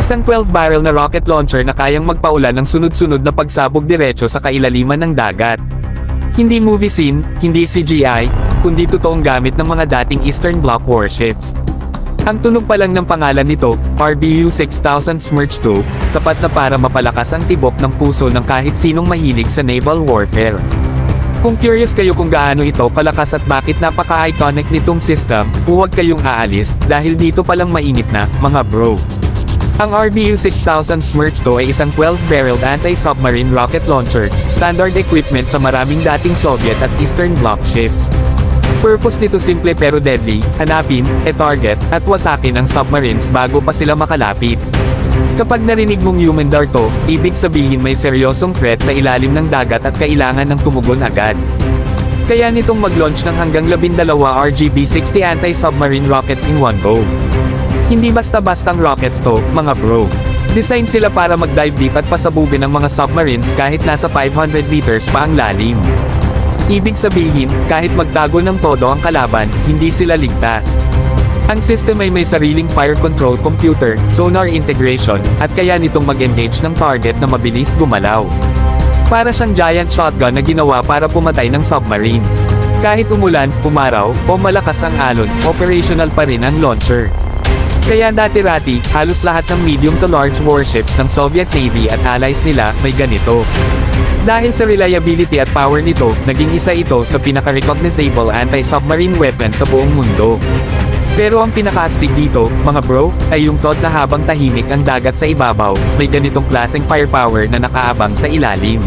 Isang 12-barrel na rocket launcher na kayang magpaulan ng sunod-sunod na pagsabog diretso sa kailaliman ng dagat. Hindi movie scene, hindi CGI, kundi totoong gamit ng mga dating Eastern Bloc warships. Ang tunog pa lang ng pangalan nito, RBU-6000 Smerch 2, sapat na para mapalakas ang tibok ng puso ng kahit sinong mahilig sa naval warfare. Kung curious kayo kung gaano ito kalakas at bakit napaka-iconic nitong system, huwag kayong aalis, dahil dito palang mainit na, mga bro. Ang RBU-6000 Smerch 2 ay isang 12-barreled anti-submarine rocket launcher, standard equipment sa maraming dating Soviet at Eastern Bloc ships. Purpose nito simple pero deadly, hanapin, e-target, at wasakin ang submarines bago pa sila makalapit. Kapag narinig mong human dart to, ibig sabihin may seryosong threat sa ilalim ng dagat at kailangan ng tumugon agad. Kaya nitong mag-launch ng hanggang 12 RGB-60 anti-submarine rockets in one go. Hindi basta-bastang rockets to, mga bro. Design sila para mag-dive deep at pasabugin ang mga submarines kahit nasa 500 meters pa ang lalim. Ibig sabihin, kahit magtago ng todo ang kalaban, hindi sila ligtas. Ang system ay may sariling fire control computer, sonar integration, at kaya nitong mag-engage ng target na mabilis gumalaw. Para siyang giant shotgun na ginawa para pumatay ng submarines. Kahit umulan, umaraw, o malakas ang alon, operational pa rin ang launcher. Kaya dati-rati, halos lahat ng medium to large warships ng Soviet Navy at allies nila, may ganito. Dahil sa reliability at power nito, naging isa ito sa pinaka-recognizable anti-submarine weapon sa buong mundo. Pero ang pinaka-astig dito, mga bro, ay yung thought na habang tahimik ang dagat sa ibabaw, may ganitong klaseng firepower na nakaabang sa ilalim.